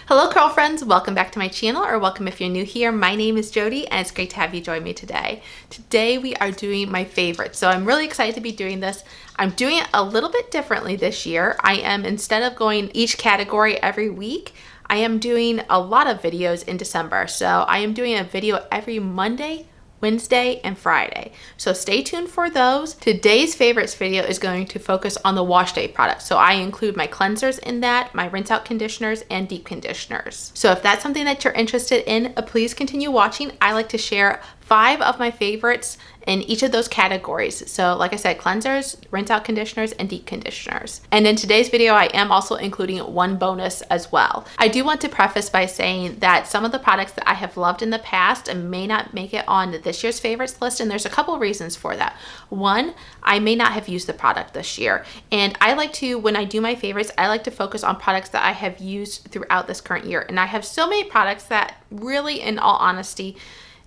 Hello curl friends, welcome back to my channel, or welcome if you're new here. My name is Jody and it's great to have you join me today. Today we are doing my favorites, so I'm really excited to be doing this. I'm doing it a little bit differently this year. I am, instead of going each category every week, I am doing a lot of videos in December. So I am doing a video every Monday, Wednesday, and Friday. So stay tuned for those. Today's favorites video is going to focus on the Washday products. So I include my cleansers in that, my rinse out conditioners, and deep conditioners. So if that's something that you're interested in, please continue watching. I like to share 5 of my favorites in each of those categories. So like I said, cleansers, rinse out conditioners, and deep conditioners. And in today's video, I am also including one bonus as well. I do want to preface by saying that some of the products that I have loved in the past and may not make it on this year's favorites list, and there's a couple of reasons for that. One, I may not have used the product this year. And I like to, when I do my favorites, I like to focus on products that I have used throughout this current year. And I have so many products that really, in all honesty,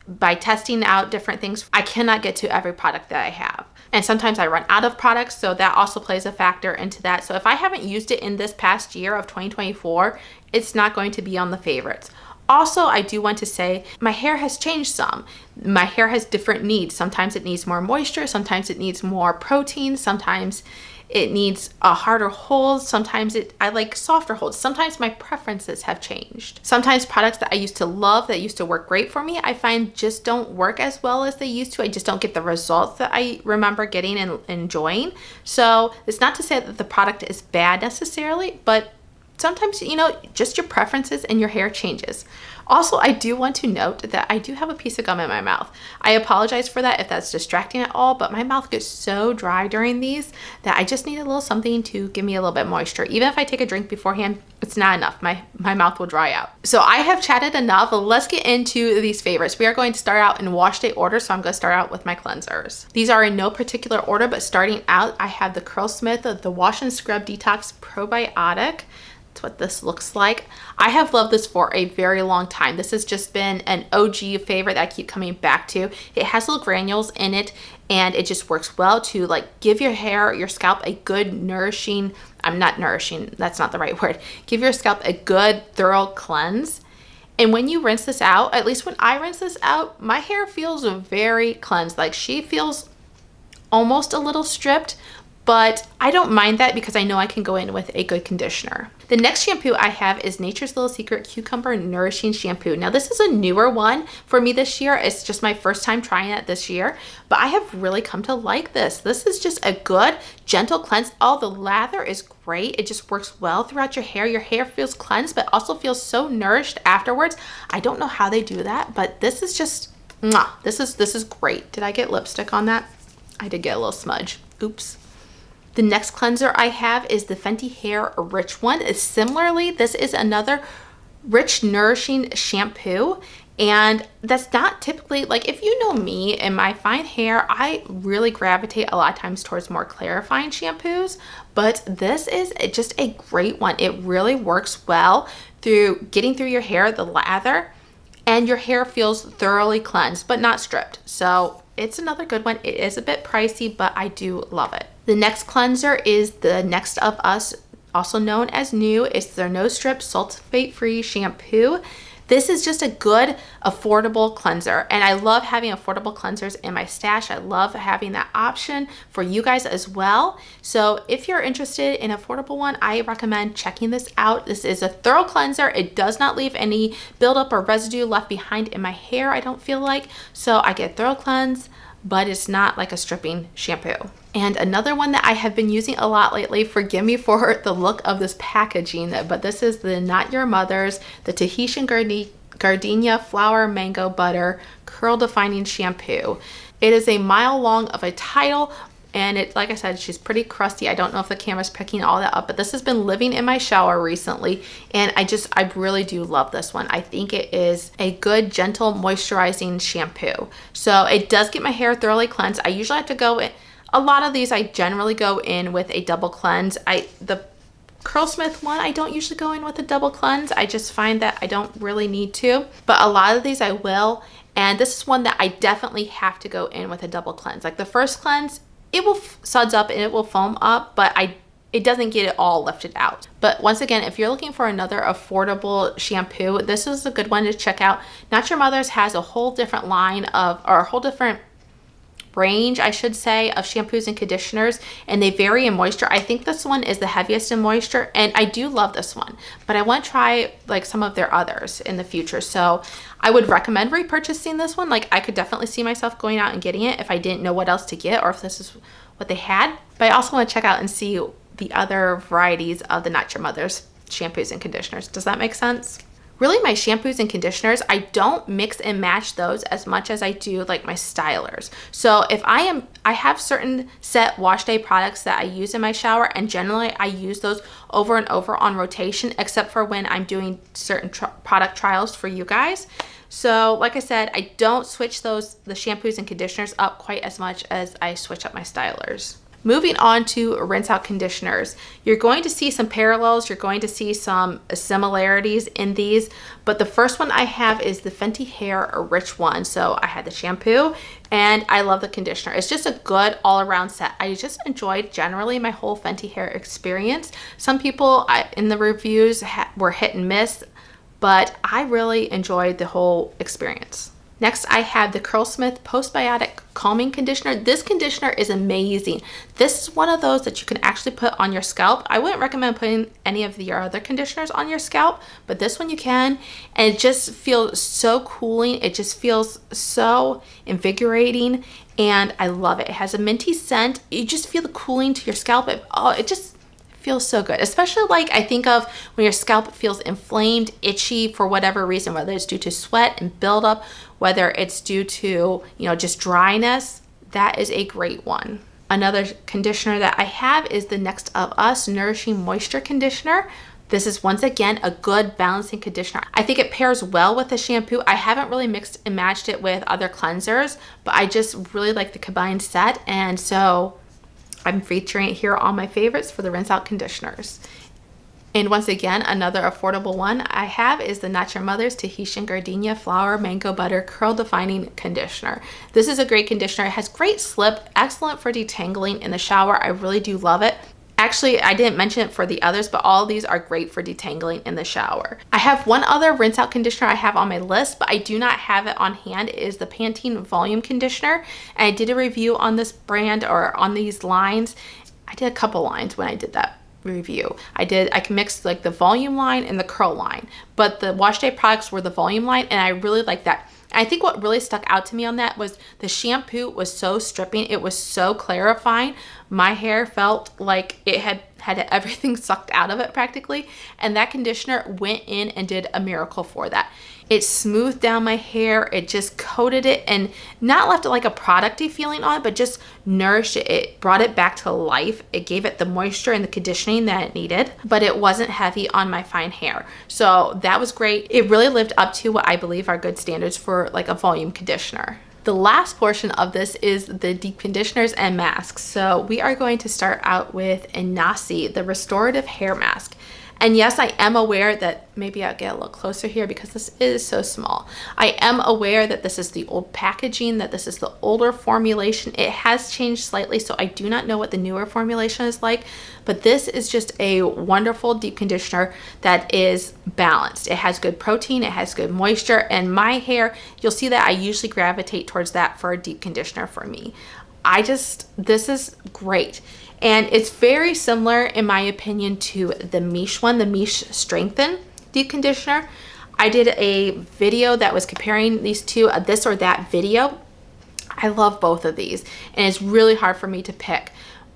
by testing out different things, I cannot get to every product that I have. And sometimes I run out of products, so that also plays a factor into that. So if I haven't used it in this past year of 2024, it's not going to be on the favorites. Also, I do want to say my hair has changed some. My hair has different needs. Sometimes it needs more moisture, sometimes it needs more protein, sometimes it needs a harder hold. Sometimes I like softer holds. Sometimes my preferences have changed. Sometimes products that I used to love, that used to work great for me, I find just don't work as well as they used to. I just don't get the results that I remember getting and enjoying. So it's not to say that the product is bad necessarily, but sometimes, you know, just your preferences and your hair changes. Also, I do want to note that I do have a piece of gum in my mouth. I apologize for that if that's distracting at all, but my mouth gets so dry during these that I just need a little something to give me a little bit moisture. Even if I take a drink beforehand, it's not enough. My mouth will dry out. So I have chatted enough. Let's get into these favorites. We are going to start out in wash day order, so I'm going to start out with my cleansers. These are in no particular order, but starting out, I have the Curlsmith, the Wash and Scrub Detox Probiotic. That's what this looks like. I have loved this for a very long time. This has just been an OG favorite that I keep coming back to. It has little granules in it, and it just works well to like give your hair, your scalp a good nourishing, that's not the right word. Give your scalp a good thorough cleanse. And when you rinse this out, at least when I rinse this out, my hair feels very cleansed. Like she feels almost a little stripped, but I don't mind that because I know I can go in with a good conditioner. The next shampoo I have is Nature's Little Secret Cucumber Nourishing Shampoo. Now this is a newer one for me this year. It's just my first time trying it this year, but I have really come to like this. This is just a good, gentle cleanse. Oh, the lather is great. It just works well throughout your hair. Your hair feels cleansed, but also feels so nourished afterwards. I don't know how they do that, but this is just, mwah, this is great. Did I get lipstick on that? I did get a little smudge. Oops. The next cleanser I have is the Fenty Hair Rich one. Similarly, this is another rich, nourishing shampoo. And that's not typically, like if you know me and my fine hair, I really gravitate a lot of times towards more clarifying shampoos. But this is just a great one. It really works well through getting through your hair, the lather, and your hair feels thoroughly cleansed, but not stripped. So it's another good one. It is a bit pricey, but I do love it. The next cleanser is the Next of Us, also known as New. It's their No Strip Sulfate-Free Shampoo. This is just a good, affordable cleanser. And I love having affordable cleansers in my stash. I love having that option for you guys as well. So if you're interested in an affordable one, I recommend checking this out. This is a thorough cleanser. It does not leave any buildup or residue left behind in my hair, I don't feel like. So I get thorough cleanse, but it's not like a stripping shampoo. And another one that I have been using a lot lately, forgive me for the look of this packaging, but this is the Not Your Mother's, the Tahitian Gardenia Flower Mango Butter Curl Defining Shampoo. It is a mile long of a title, and it, like I said, she's pretty crusty. I don't know if the camera's picking all that up, but this has been living in my shower recently, and I really do love this one. I think it is a good, gentle, moisturizing shampoo. So it does get my hair thoroughly cleansed. I usually have to go in, a lot of these I generally go in with a double cleanse. The Curlsmith one, I don't usually go in with a double cleanse. I just find that I don't really need to, but a lot of these I will. And this is one that I definitely have to go in with a double cleanse. Like the first cleanse, it will suds up and it will foam up, but I it doesn't get it all lifted out. But once again, if you're looking for another affordable shampoo, this is a good one to check out. Not Your Mother's has a whole different line of, or a whole different range, I should say, of shampoos and conditioners, and they vary in moisture. I think this one is the heaviest in moisture, and I do love this one, but I want to try like some of their others in the future. So I would recommend repurchasing this one. Like, I could definitely see myself going out and getting it if I didn't know what else to get or if this is what they had. But I also want to check out and see the other varieties of the Not Your Mother's shampoos and conditioners. Does that make sense? Really, my shampoos and conditioners, I don't mix and match those as much as I do like my stylers. So if I have certain set Washday products that I use in my shower, and generally I use those over and over on rotation, except for when I'm doing certain product trials for you guys. So like I said, I don't switch the shampoos and conditioners up quite as much as I switch up my stylers. Moving on to rinse out conditioners, you're going to see some parallels, you're going to see some similarities in these, but the first one I have is the Fenty Hair Rich one. So I had the shampoo and I love the conditioner. It's just a good all-around set. I just enjoyed generally my whole Fenty Hair experience. Some people in the reviews were hit and miss, but I really enjoyed the whole experience. Next, I have the Curlsmith Postbiotic Calming Conditioner. This conditioner is amazing. This is one of those that you can actually put on your scalp. I wouldn't recommend putting any of your other conditioners on your scalp, but this one you can. And it just feels so cooling. It just feels so invigorating, and I love it. It has a minty scent. You just feel the cooling to your scalp. It just feels so good, especially like I think of when your scalp feels inflamed, itchy for whatever reason, whether it's due to sweat and buildup, whether it's due to, just dryness. That is a great one. Another conditioner that I have is the Next of Us Nourishing Moisture Conditioner. This is once again a good balancing conditioner. I think it pairs well with the shampoo. I haven't really mixed and matched it with other cleansers, but I just really like the combined set, and so I'm featuring it here on my favorites for the rinse out conditioners. And once again, another affordable one I have is the Not Your Mother's Tahitian Gardenia Flower Mango Butter Curl Defining Conditioner. This is a great conditioner. It has great slip, excellent for detangling in the shower. I really do love it. Actually, I didn't mention it for the others, but all of these are great for detangling in the shower. I have one other rinse out conditioner I have on my list, but I do not have it on hand. It is the Pantene Volume Conditioner. And I did a review on this brand, or on these lines. I did a couple lines when I did that review. I can mix like the volume line and the curl line, but the Washday products were the volume line, and I really like that. I think what really stuck out to me on that was the shampoo was so stripping. It was so clarifying. My hair felt like it had everything sucked out of it practically. And that conditioner went in and did a miracle for that. It smoothed down my hair. It just coated it and not left it like a producty feeling on it, but just nourished it. It brought it back to life. It gave it the moisture and the conditioning that it needed, but it wasn't heavy on my fine hair. So that was great. It really lived up to what I believe are good standards for like a volume conditioner. The last portion of this is the deep conditioners and masks. So we are going to start out with Inasi, the restorative hair mask. And yes, I am aware that, maybe I'll get a little closer here because this is so small. I am aware that this is the old packaging, that this is the older formulation. It has changed slightly, so I do not know what the newer formulation is like, but this is just a wonderful deep conditioner that is balanced. It has good protein, it has good moisture, and my hair, you'll see that I usually gravitate towards that for a deep conditioner for me. This is great. And it's very similar, in my opinion, to the Miche one, the Miche Strengthen Deep Conditioner. I did a video that was comparing these two, this or that video. I love both of these, and it's really hard for me to pick.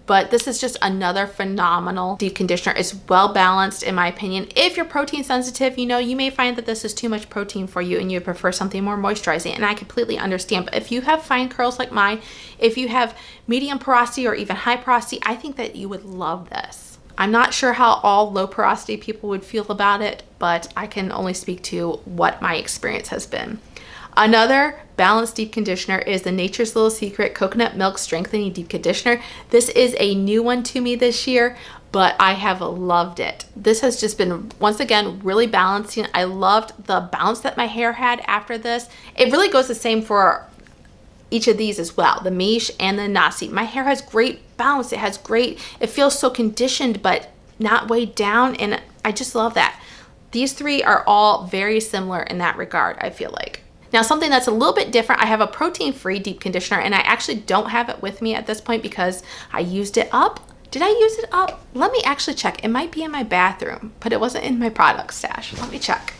But this is just another phenomenal deep conditioner. It's well balanced, in my opinion. If you're protein sensitive, you may find that this is too much protein for you and you prefer something more moisturizing, and I completely understand. But if you have fine curls like mine, if you have medium porosity or even high porosity, I think that you would love this. I'm not sure how all low porosity people would feel about it, but I can only speak to what my experience has been. Another balanced deep conditioner is the Nature's Little Secret Coconut Milk Strengthening Deep Conditioner. This is a new one to me this year, but I have loved it. This has just been, once again, really balancing. I loved the bounce that my hair had after this. It really goes the same for each of these as well, the Miche and the Nasi. My hair has great bounce. It feels so conditioned, but not weighed down. And I just love that. These three are all very similar in that regard, I feel like. Now, something that's a little bit different, I have a protein-free deep conditioner, and I actually don't have it with me at this point because I used it up. Did I use it up? Let me actually check. It might be in my bathroom, but it wasn't in my product stash. Let me check.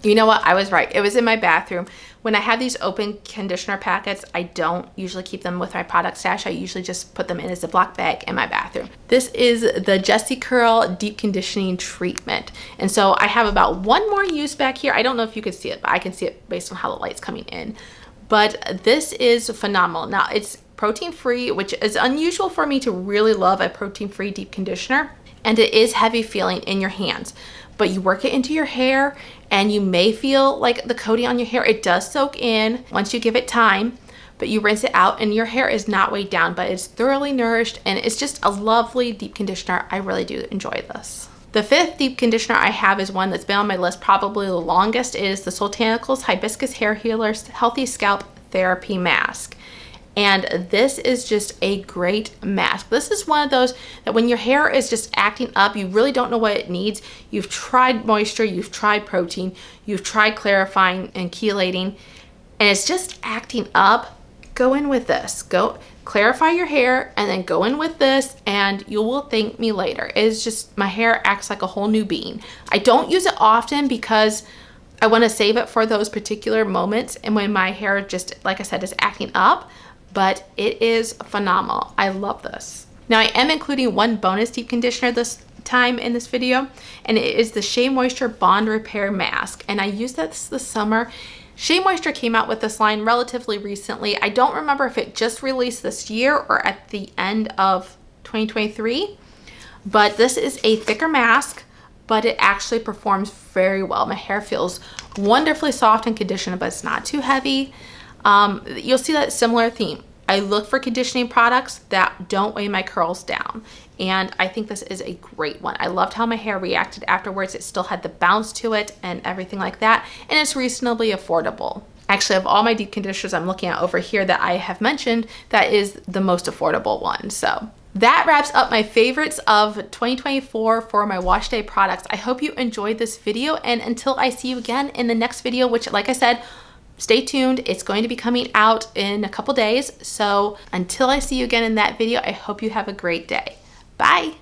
You know what? I was right. It was in my bathroom. When I have these open conditioner packets, I don't usually keep them with my product stash. I usually just put them in a Ziploc bag in my bathroom. This is the Jessie Curl Deep Conditioning Treatment. And so I have about one more use back here. I don't know if you can see it, but I can see it based on how the light's coming in. But this is phenomenal. Now, it's protein-free, which is unusual for me to really love a protein-free deep conditioner. And it is heavy feeling in your hands. But you work it into your hair and you may feel like the coating on your hair, it does soak in once you give it time, but you rinse it out and your hair is not weighed down, but it's thoroughly nourished and it's just a lovely deep conditioner. I really do enjoy this. The fifth deep conditioner I have is one that's been on my list probably the longest. It is the Soultanicals Hibiscus Hair Healers Healthy Scalp Therapy Mask. And this is just a great mask. This is one of those that when your hair is just acting up, you really don't know what it needs. You've tried moisture, you've tried protein, you've tried clarifying and chelating, and it's just acting up. Go in with this. Go clarify your hair and then go in with this and you will thank me later. It's just, my hair acts like a whole new being. I don't use it often because I want to save it for those particular moments and when my hair just, like I said, is acting up. But it is phenomenal. I love this. Now I am including one bonus deep conditioner this time in this video, and it is the Shea Moisture Bond Repair Mask. And I used this summer. Shea Moisture came out with this line relatively recently. I don't remember if it just released this year or at the end of 2023, but this is a thicker mask, but it actually performs very well. My hair feels wonderfully soft and conditioned, but it's not too heavy. You'll see that similar theme. I look for conditioning products that don't weigh my curls down. And I think this is a great one. I loved how my hair reacted afterwards. It still had the bounce to it and everything like that. And it's reasonably affordable. Actually, of all my deep conditioners I'm looking at over here that I have mentioned, that is the most affordable one. So that wraps up my favorites of 2024 for my Washday products. I hope you enjoyed this video. And until I see you again in the next video, which like I said, stay tuned. It's going to be coming out in a couple days. So until I see you again in that video, I hope you have a great day. Bye.